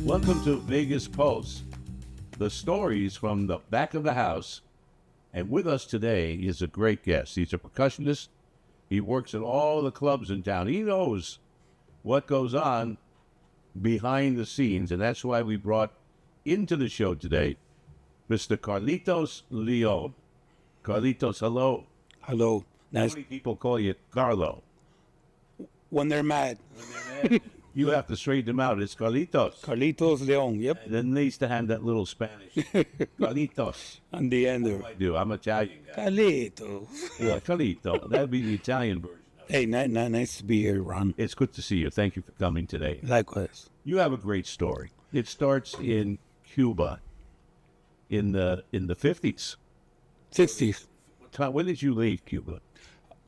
Welcome to Vegas Pulse, the stories from the back of the house. And with us today is a great guest. He's a percussionist. He works at all the clubs in town. He knows what goes on behind the scenes, and that's why we brought into the show today Mr. Carlitos Leon. Carlitos, hello. Hello. How Nice. many people call you Carlo? When they're mad. You have to straighten them out. It's Carlitos. Carlitos Leon. Yep. And then they used to have that little Spanish. Carlitos. On the end there. I do. I'm Italian guy. Carlitos. Yeah, Carlito. That'd be the Italian version. Hey, nice to be here, Ron. It's good to see you. Thank you for coming today. Likewise. You have a great story. It starts in Cuba in the 50s. 60s. When did you leave Cuba?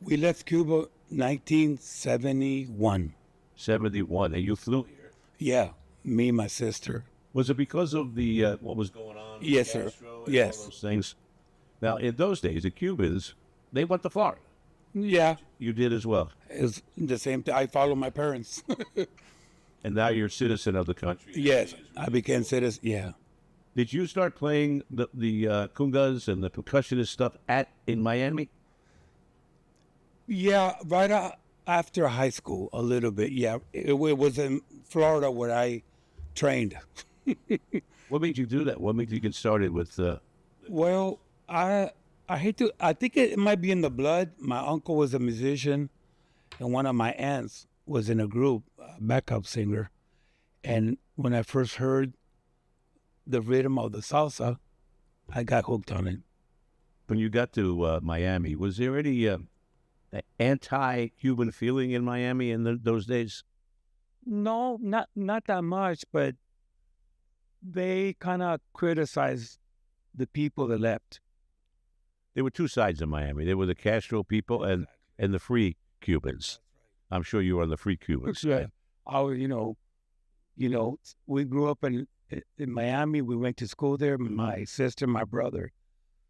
We left Cuba 1971. 71. And you flew here. Yeah. Me and my sister. Was it because of the what was going on? Yes, sir. Castro and Yes. all those things. Now, in those days, the Cubans, they went to Florida. Yeah. You did as well. It's the same thing. I follow my parents. And now you're a citizen of the country. Yes. I became citizen. Yeah. Did you start playing the congas and the percussionist stuff in Miami? Yeah. Right after high school, a little bit. Yeah. It was in Florida where I trained. What made you do that? What made you get started with? Well, I hate to. I think it might be in the blood. My uncle was a musician, and one of my aunts was in a group, backup singer. And when I first heard the rhythm of the salsa, I got hooked on it. When you got to Miami, was there any anti-Cuban feeling in Miami in those days? No, not that much, but they kind of criticized the people that left. There were two sides of Miami. There were the Castro people and the free Cubans. I'm sure you were on the free Cubans. Yeah. I was, we grew up in Miami. We went to school there. My sister, my brother.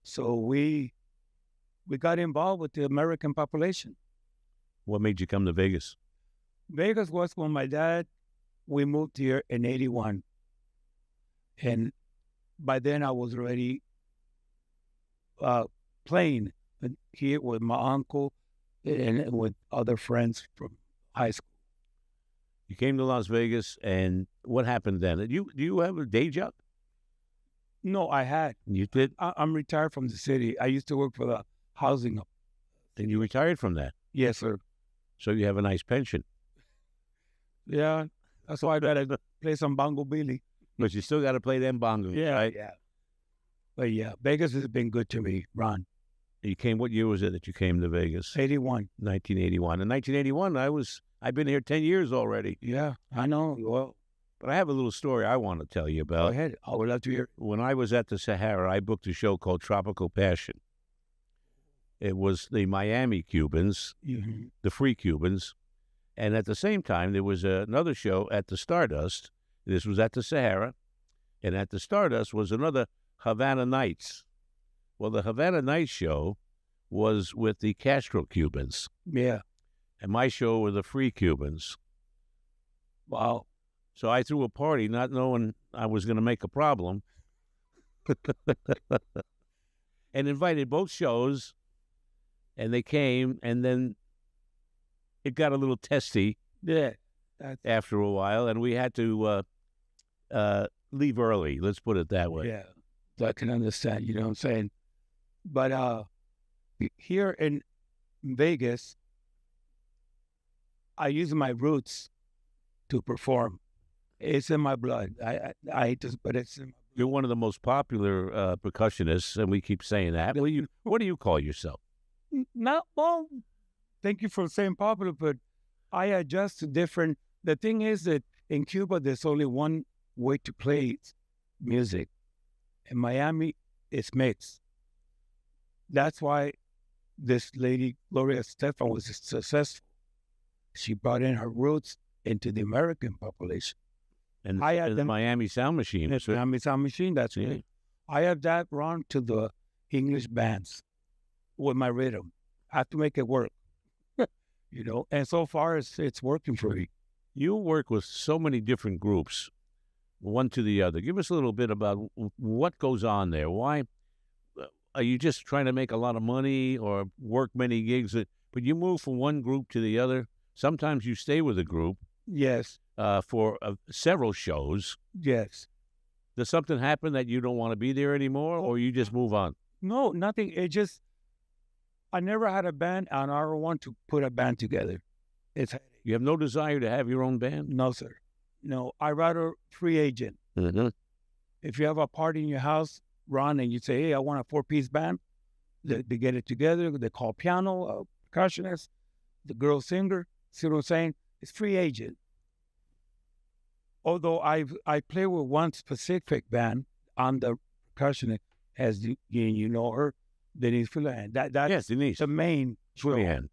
So we got involved with the American population. What made you come to Vegas? Vegas was when my dad, we moved here in 81. And by then I was already playing here with my uncle and with other friends from high school. You came to Las Vegas, and what happened then? Do you have a day job? No, I had. You did? I'm retired from the city. I used to work for the housing. And you retired from that? Yes, sir. So you have a nice pension. Yeah, that's why I gotta play some bongo billy. But you still got to play them bongos, right? Yeah. But yeah, Vegas has been good to me, Ron. You came, what year was it that you came to Vegas? 81. 1981. In 1981, I've been here 10 years already. Yeah, I know. Well, But I have a little story I want to tell you go about. ahead. I would love to hear. When I was at the Sahara, I booked a show called Tropical Passion. It was the Miami Cubans, Mhm. the free Cubans, and at the same time, there was another show at the Stardust. This was at the Sahara, and at the Stardust was another Havana Nights. Well, the Havana Nights show was with the Castro Cubans, Yeah. and my show were the free Cubans. Wow. So I threw a party not knowing I was going to make a problem and invited both shows, and they came, and then it got a little testy Yeah. after a while, and we had to leave early. Let's put it that way. Yeah. I can understand, you know what I'm saying? But here in Vegas, I use my roots to perform. It's in my blood. I hate this, but it's in my You're one of the most popular percussionists, and we keep saying that. What do you call yourself? Not well. Thank you for saying popular, but I adjust to different. The thing is that in Cuba, there's only one way to play music. In Miami, it's mixed. That's why this lady, Gloria Estefan, was successful. She brought in her roots into the American population. And I had the them- Miami Sound Machine. It's Miami Sound Machine, that's Yeah. it. I have that run to the English bands with my rhythm. I have to make it work, and so far it's working for me. You work with so many different groups. one to the other. Give us a little bit about what goes on there. Why are you just trying to make a lot of money or work many gigs? But you move from one group to the other. Sometimes you stay with a group Yes, for several shows. yes. Does something happen that you don't want to be there anymore, or you just move on? No, nothing. It just, I never had a band, and I don't want to put a band together. It's You have no desire to have your own band? no, sir. No, I rather free agent. Mm-hmm. If you have a party in your house, Ron, and you say, hey, I want a 4-piece band, they get it together. They call piano, a percussionist, the girl singer. See what I'm saying? It's free agent. Although I play with one specific band on the percussionist, as you know her, Denise Fulan. That's Yes, Denise. the main show. Fulihan.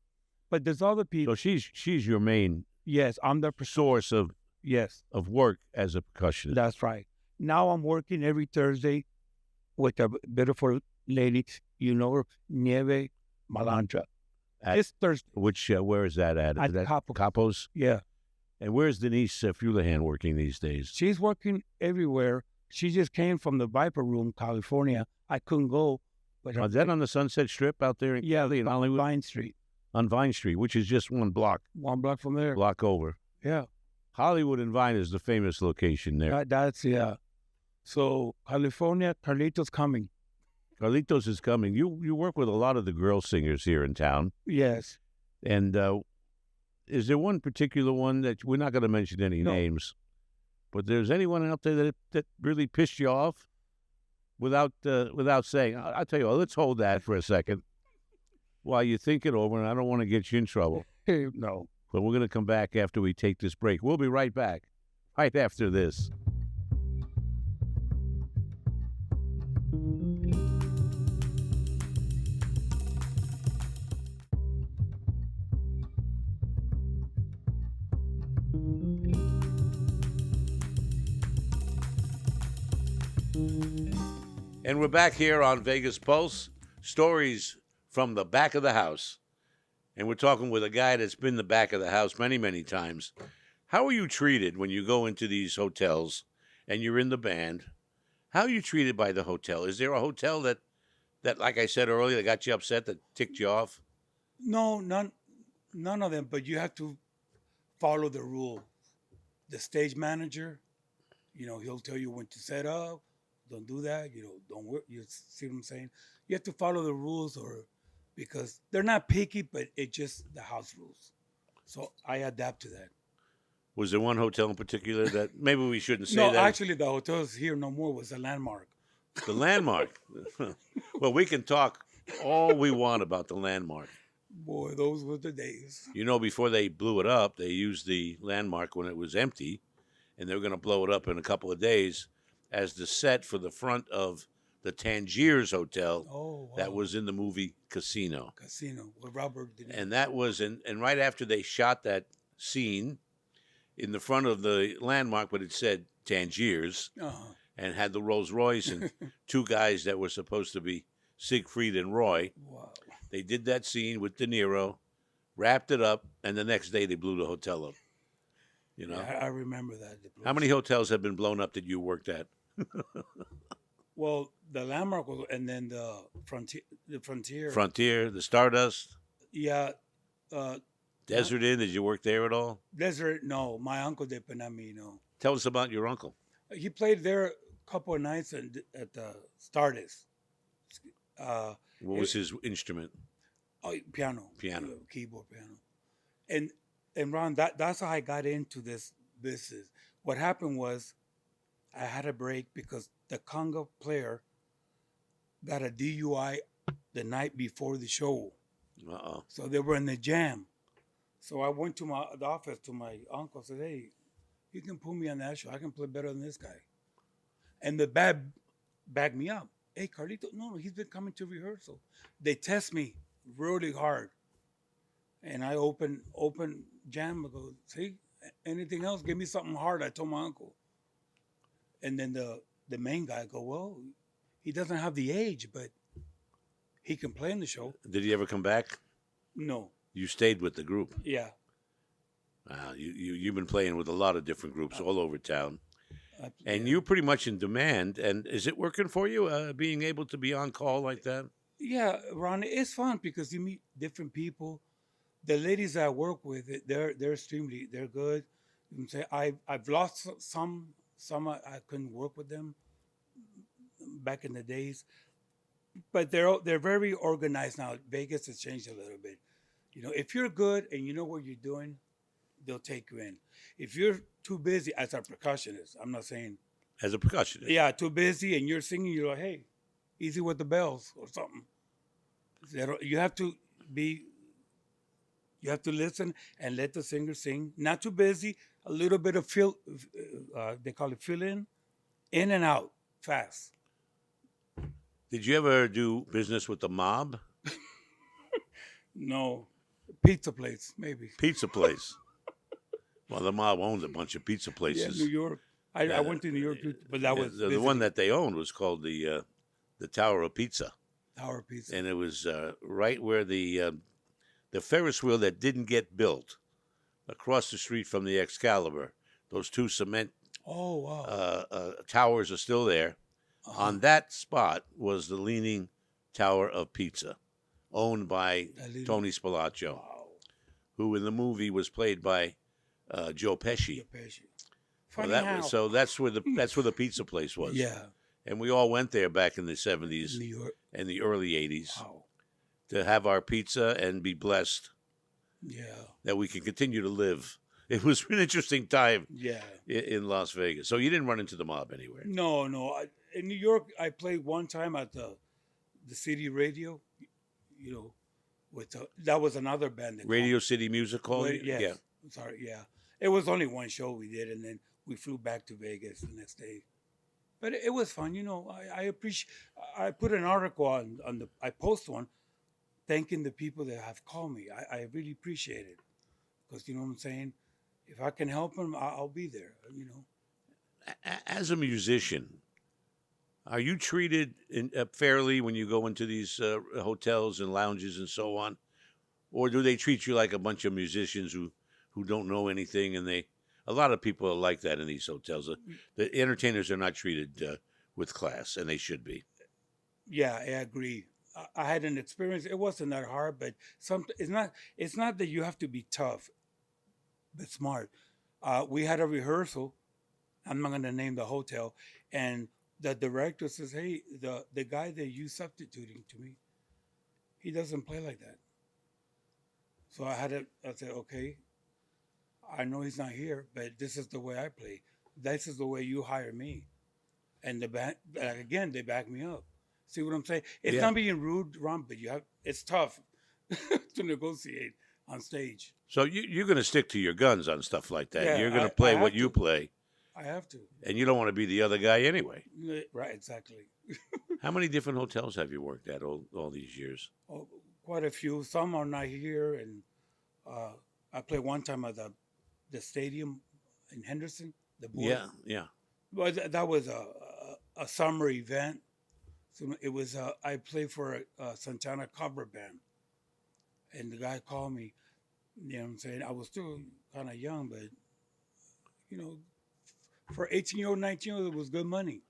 But there's other people. So she's your main Yes, I'm the source of yes. work as a percussionist. That's right. Now I'm working every Thursday with a beautiful lady, you know her, Nieve Malandra. This Thursday. Which where is that at? At Is that Capo. Capos? Yeah. And where's Denise Fulihan working these days? She's working everywhere. She just came from the Viper Room, California. I couldn't go. But Is that on the Sunset Strip out there in Cali, in Hollywood? Vine Street. On Vine Street, which is just one block. One block from there. Block over. Yeah. Hollywood and Vine is the famous location there. That's, yeah. So, California, Carlitos coming. Carlitos is coming. You work with a lot of the girl singers here in town. Yes. And is there one particular one that we're not going to mention any names, but there's anyone out there that really pissed you off without saying? I'll tell you what, let's hold that for a second while you think it over, and I don't want to get you in trouble. No. But we're going to come back after we take this break. We'll be right back, right after this. And we're back here on Vegas Pulse, stories from the back of the house. And we're talking with a guy that's been the back of the house many, many times. How are you treated when you go into these hotels and you're in the band? How are you treated by the hotel? Is there a hotel that like I said earlier, that got you upset, that ticked you off? No, none of them, but you have to follow the rule. The stage manager, he'll tell you when to set up. Don't do that. Don't work. You see what I'm saying? You have to follow the rules, because they're not picky, but it's just the house rules. So I adapt to that. Was there one hotel in particular that maybe we shouldn't say No, that? actually, the hotels here no more was a Landmark. The Landmark. Well, we can talk all we want about the Landmark. Boy, those were the days. Before they blew it up, they used the Landmark when it was empty, and they were going to blow it up in a couple of days as the set for the front of the Tangiers Hotel. Oh, wow. That was in the movie Casino. Casino with Robert De Niro. And that was and right after they shot that scene in the front of the Landmark, but it said Tangiers, and had the Rolls Royce and two guys that were supposed to be Siegfried and Roy. Wow. They did that scene with De Niro, wrapped it up, and the next day they blew the hotel up. Yeah, I remember that. How many hotels have been blown up that you worked at? Well, the Landmark was, and then the Frontier. Frontier, the Stardust, Yeah. Desert Inn. Did you work there at all? Desert, no. My uncle did, but not me, no. Tell us about your uncle. He played there a couple of nights at the Stardust. What was his instrument? Oh, piano. Piano. Keyboard piano. And Ron, that's how I got into this business. What happened was I had a break because the conga player got a DUI the night before the show. Uh-oh. So they were in the jam. So I went to the office to my uncle and said, hey, you can put me on that show. I can play better than this guy. And the band backed me up. Hey, Carlito, no, he's been coming to rehearsal. They test me really hard. And I open jam. I go, see, anything else? Give me something hard. I told my uncle. And then the main guy go, well, he doesn't have the age, but he can play in the show. Did he ever come back? No. You stayed with the group. Yeah. You've been playing with a lot of different groups all over town. And Yeah. you're pretty much in demand. And is it working for you, being able to be on call like that? Yeah, Ron, it's fun because you meet different people. The ladies I work with, they're extremely they're good. You can say I've lost some I couldn't work with them back in the days, but they're very organized now. Vegas has changed a little bit. You know, if you're good and you know what you're doing, they'll take you in. If you're too busy as a percussionist, I'm not saying As a percussionist? yeah, too busy and you're singing, you're like, hey, easy with the bells or something. You have to be you have to listen and let the singer sing. Not too busy. A little bit of fill. They call it fill in and out, fast. Did you ever do business with the mob? No, pizza place maybe. Pizza place. Well, the mob owned a bunch of pizza Yeah, places. New York. I went to New York, but that was The one that they owned was called the Tower of Pizza, Tower Pizza. and it was right where the Ferris wheel that didn't get built, across the street from the Excalibur. Those two cement Oh wow. towers are still there. Uh-huh. On that spot was the Leaning Tower of Pizza, owned by Tony Spilaccio, Wow. who in the movie was played by Joe Pesci. Funny Well, how. so that's where the pizza place was. Yeah, And we all went there back in the 70s New York. and the early 80s Wow. to have our pizza and be blessed Yeah. that we can continue to live. It was an interesting time Yeah. in Las Vegas. So you didn't run into the mob anywhere. No, no. In New York, I played one time at the city radio. You know, with that was another band. That Radio City Music Hall? Yes. Yeah. Sorry. Yeah. It was only one show we did, and then we flew back to Vegas the next day. But it was fun. You know, I appreciate. I put an article on the. I post one, thanking the people that have called me. I really appreciate it, because you know what I'm saying. If I can help them, I'll be there. You know. As a musician, are you treated fairly when you go into these hotels and lounges and so on? Or do they treat you like a bunch of musicians who don't know anything? And a lot of people are like that in these hotels. The entertainers are not treated with class, and they should be. Yeah, I agree. I had an experience. It wasn't that hard, but it's not. It's not that you have to be tough, but smart. We had a rehearsal. I'm not going to name the hotel, and the director says, "Hey, the guy that you substituting to me, he doesn't play like that." So I said, "Okay, I know he's not here, but this is the way I play. This is the way you hire me." And the band, again, they back me up. See what I'm saying? It's Yeah. not being rude, Ron, but it's tough to negotiate on stage. So you're going to stick to your guns on stuff like that. Yeah, You're going I to play have what you to. play, I have to. and you don't want to be the other guy anyway. Right, exactly. How many different hotels have you worked at all these years? Oh, quite a few. Some are not here, and I played one time at the stadium in Henderson. The board. Yeah, yeah. Well, that was a summer event. So it was I played for a Santana cover band, and the guy called me. You know what I'm saying? I was still kind of young, but you know, for 18-year-old, 19-year-old, it was good money.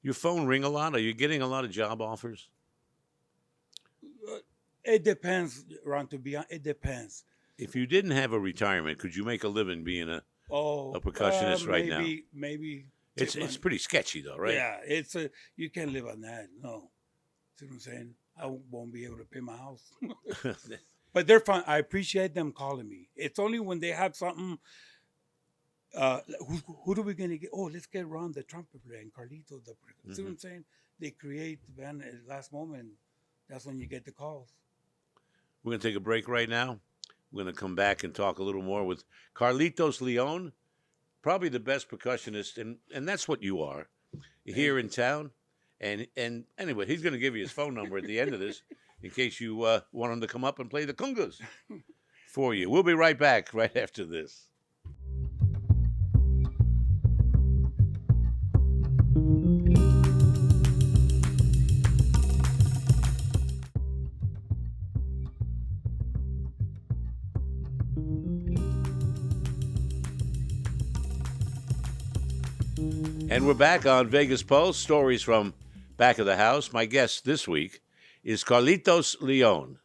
Your phone ring a lot? Are you getting a lot of job offers? It depends, Ron. To be honest, it depends. If you didn't have a retirement, could you make a living being a percussionist right now? Maybe. It's pretty sketchy though, right? Yeah, you can't live on that. No, see what I'm saying? I won't be able to pay my house. But they're fun. I appreciate them calling me. It's only when they have something. Who are we gonna get? Oh, let's get Ron, the trumpet player, and Carlitos. See what I'm saying? They create the band at the last moment. That's when you get the calls. We're gonna take a break right now. We're gonna come back and talk a little more with Carlitos Leon, probably the best percussionist, and that's what you are here in town. And anyway, he's gonna give you his phone number at the end of this in case you want him to come up and play the congas for you. We'll be right back right after this. And we're back on Vegas Pulse, stories from back of the house. My guest this week is Carlitos Leon.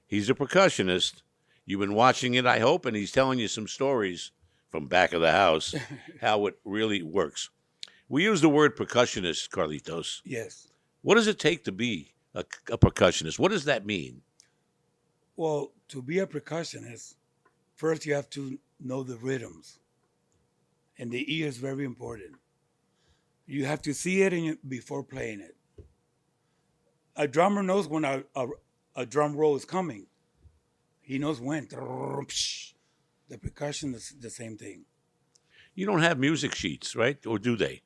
He's a percussionist. You've been watching it, I hope, and he's telling you some stories from back of the house, how it really works. We use the word percussionist, Carlitos. Yes. What does it take to be a percussionist? What does that mean? Well, to be a percussionist, first you have to know the rhythms. And the ear is very important. You have to see it before playing it. A drummer knows when a drum roll is coming. He knows when. The percussion is the same thing. You don't have music sheets, right? Or do they?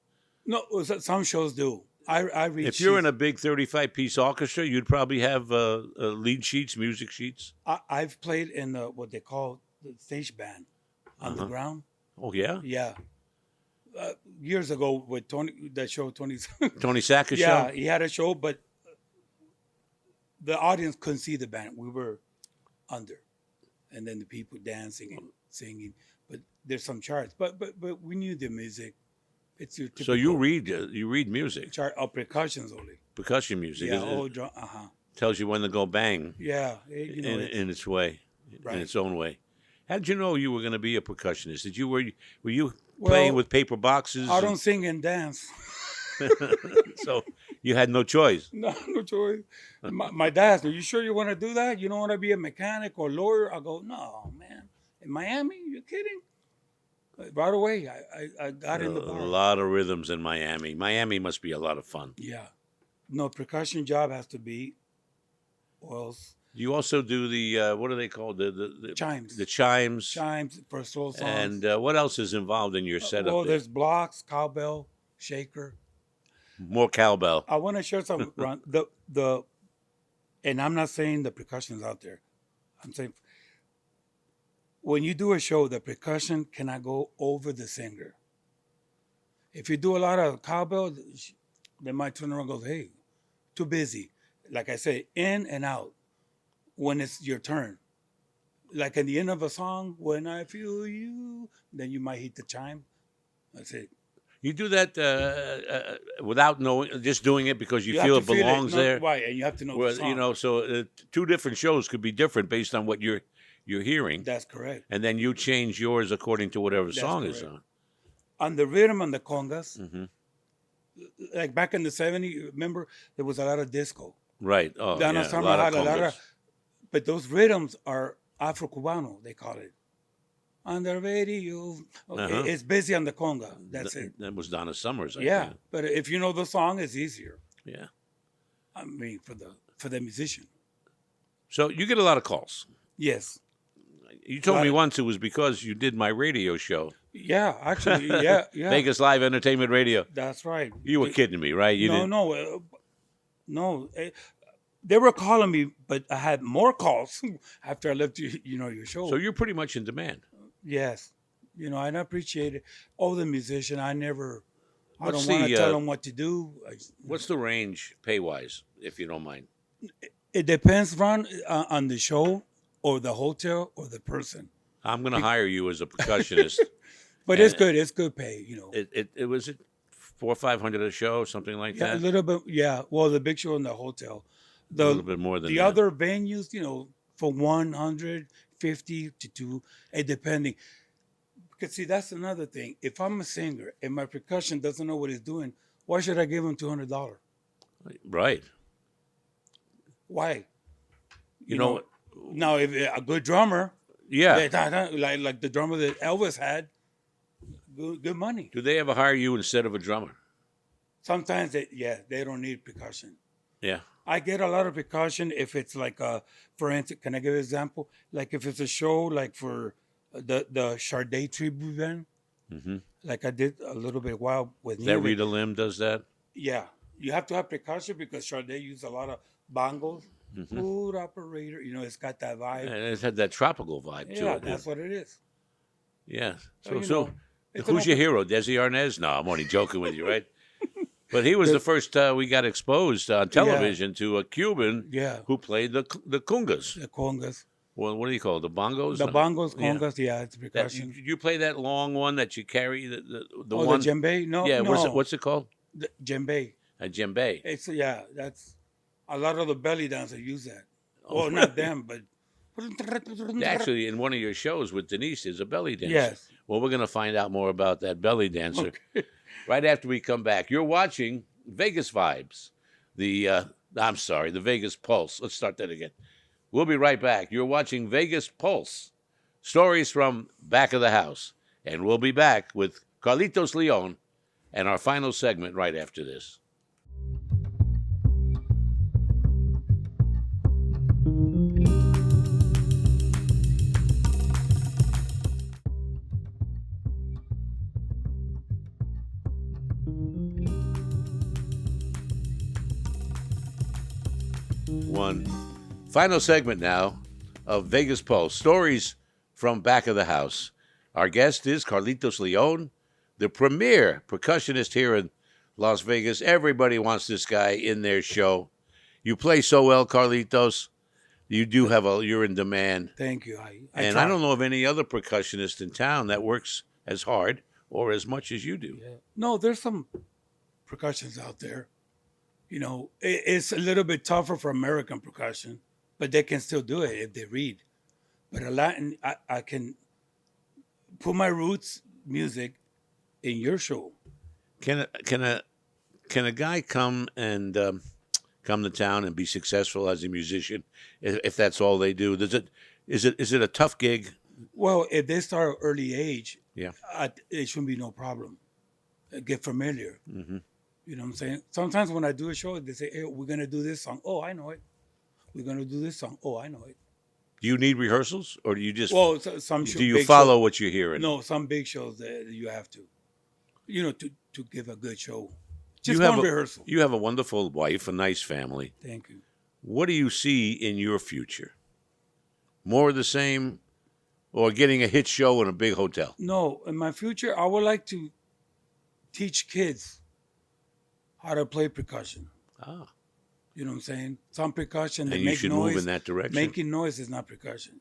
No, some shows do. I read If you're in sheets. a big 35-piece orchestra, you'd probably have lead sheets, music sheets. I've played in what they call the stage band on the ground. Oh, yeah? Yeah. Years ago with Tony, that show, Tony. Tony Sacker's Yeah, show? he had a show, but the audience couldn't see the band. We were under. And then the people dancing and singing. But there's some charts. But we knew the music. It's your typical So you read music, chart of percussions only. percussion music. Yeah, It drum, tells you when to go bang yeah, in its way, Right. in its own way. How did you know you were going to be a percussionist? Were you playing with paper boxes? I don't sing and dance. So you had no choice. No choice. My dad said, "You sure you want to do that? You don't want to be a mechanic or lawyer?" I go, "No, man. In Miami? You kidding?" Right away, I got in the A bar. lot of rhythms in Miami. Miami must be a lot of fun. Yeah. No, percussion job has to be, or else You also do the what are they called? The chimes. The chimes. Chimes for slow songs. And what else is involved in your setup? Well, there? there's blocks, cowbell, shaker. More cowbell. I want to share something, Ron. And I'm not saying the percussion's out there. I'm saying when you do a show, the percussion cannot go over the singer. If you do a lot of cowbell, they might turn around and go, "Hey, too busy." Like I say, in and out when it's your turn. Like at the end of a song, "When I feel you," then you might hit the chime. That's it. You do that without knowing, just doing it because you have feel to it belongs no, there. Right, and you have to know the Well, song. so two different shows could be different based on what you're hearing, That's correct. and then you change yours according to whatever That's song is correct. on. On the rhythm and the congas, Hmm. like back in the 70s, remember, there was a lot of disco. Right. Oh, Donna yeah. Summer A lot had of a lot congas. of, but those rhythms are Afro-Cubano, they call it. On the radio, Uh-huh. it's busy on the conga. That's it. That was Donna Summers. I Yeah, think. but if you know the song, it's easier. Yeah. I mean, for the musician. So you get a lot of calls. Yes. You told Lot me of- once it was because you did my radio show, Yeah, actually, yeah. Vegas Live Entertainment Radio. That's right. You were kidding me, right? You didn't. No. They were calling me, but I had more calls after I left your show. So you're pretty much in demand. Yes. I appreciate it. Oh, the musician, I don't What's want to the, tell them what to do. What's the range pay-wise, if you don't mind? It depends, Ron, on the show or the hotel or the person. I'm going to hire you as a percussionist. But it's good. It's good pay, It was it $400 or $500 a show, something like Yeah, a that. little bit. Yeah. Well, the big show in the hotel. A little bit more than the that. other venues, for 150 to 2, it depending. Because see, that's another thing. If I'm a singer and my percussion doesn't know what it's doing, why should I give him $200? Right. Why? You know, Now, if a good drummer, yeah. like the drummer that Elvis had, good money. Do they ever hire you instead of a drummer? Sometimes they don't need percussion. Yeah. I get a lot of percussion if it's like for instance, can I give an example? Like if it's a show like for the Sade tribute band, Mm-hmm. like I did a little bit while with That Neely. Rita Lim does that? Yeah, you have to have percussion because Sade used a lot of bongos. Mm-hmm. Food operator, it's got that vibe. And it had that tropical vibe to Yeah, it. that's what it is. Yeah. So, So it's who's an your hero? Desi Arnaz? No, I'm only joking with you, right? But he was the first we got exposed on television to a Cuban Yeah, who played the congas. the congas. Well, what do you call it? The bongos? The bongos, Yeah. congas, yeah, it's That, percussion. you play that long one that you carry, the Oh, one? the djembe? No, Yeah, no. what's it called? The djembe. A djembe. It's yeah, that's a lot of the belly dancers use that. Oh, Well, not really? them, but Actually, in one of your shows with Denise, there's a belly dancer. yes. Well, we're going to find out more about that belly dancer Okay. right after we come back. You're watching Vegas Vibes, the Vegas Pulse. Let's start that again. We'll be right back. You're watching Vegas Pulse, stories from back of the house. And we'll be back with Carlitos Leon and our final segment right after this. One final segment now of Vegas Pulse, stories from back of the house. Our guest is Carlitos Leon, the premier percussionist here in Las Vegas. Everybody wants this guy in their show. You play so well, Carlitos. You do you're in demand. Thank you. I don't know of any other percussionist in town that works as hard or as much as you do. Yeah. No, there's some percussions out there. You know, it's a little bit tougher for American percussion, but they can still do it if they read. But a Latin, I can put my roots music in your show. Can a guy come to town and be successful as a musician if that's all they do? Is it a tough gig? Well, if they start early age, Yeah. It shouldn't be no problem. Get familiar. Mm-hmm. You know what I'm saying? Sometimes when I do a show, they say, "Hey, we're gonna do this song." Oh, I know it. We're gonna do this song. Oh, I know it. Do you need rehearsals, or do you just some do you big follow shows, what you're hearing? no, some big shows that you have to, to give a good show. You Just have one a- rehearsal. You have a wonderful wife, a nice family. Thank you. What do you see in your future? More of the same, or getting a hit show in a big hotel? No, in my future, I would like to teach kids how to play percussion. Ah, You know what I'm saying? Some percussion, they and you make should noise. move in that direction. Making noise is not percussion.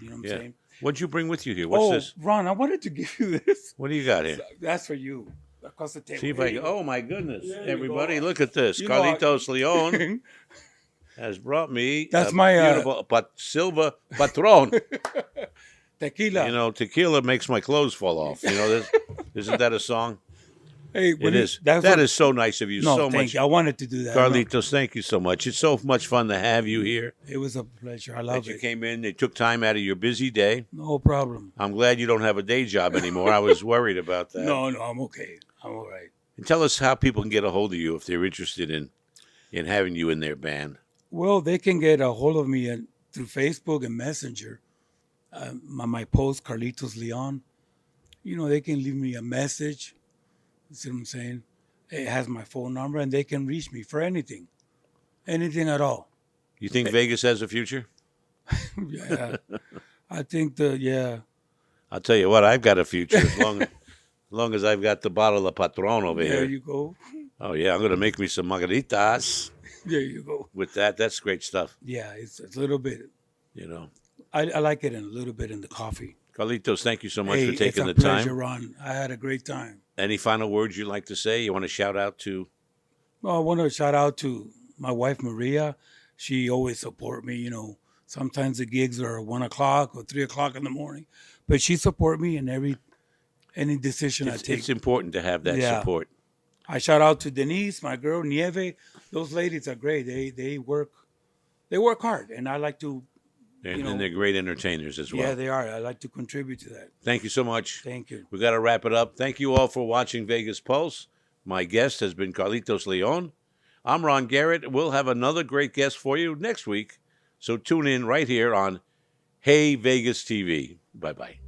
You know what I'm Yeah. saying? What'd you bring with you here? What's this? Ron, I wanted to give you this. What do you got here? That's for you. Across the table. See if I can. Oh my goodness! There you Everybody, go. look at this. You know, Carlitos Leon has brought me That's a my, beautiful Silva Patron. Tequila. You know, tequila makes my clothes fall off. You know, isn't that a song? Hey, It is. That is so nice of you. No, so thank much, you. I wanted to do that. Carlitos. Thank you so much. It's so much fun to have you here. No, it was a pleasure. I That love you it. came in. They took time out of your busy day. No problem. I'm glad you don't have a day job anymore. I was worried about that. No, I'm okay. I'm all right. And tell us how people can get a hold of you if they're interested in having you in their band. Well, they can get a hold of me through Facebook and Messenger. My post, Carlitos Leon. You know, they can leave me a message. You see what I'm saying? It has my phone number, and they can reach me for anything at all. You think Vegas has a future? Yeah, I think I'll tell you what, I've got a future as long as I've got the bottle of Patron over there here. you go. Oh yeah, I'm gonna make me some margaritas There you go. with that. That's great stuff. Yeah, it's a little bit. You know, I like it a little bit in the coffee. Carlitos, thank you so much Hey, for taking the it's a pleasure, time. Ron. I had a great time. Any final words you'd like to say? You want to shout out to? Well, I want to shout out to my wife Maria. She always support me. You know, sometimes the gigs are 1 o'clock or 3 o'clock in the morning, but she support me in any decision I take. It's important to have that Yeah. support. I shout out to Denise, my girl Nieve. Those ladies are great. They work hard, and I like to. And they're great entertainers as well. Yeah, they are. I like to contribute to that. Thank you so much. Thank you. We got to wrap it up. Thank you all for watching Vegas Pulse. My guest has been Carlitos Leon. I'm Ron Garrett. We'll have another great guest for you next week. So tune in right here on Hey Vegas TV. Bye-bye.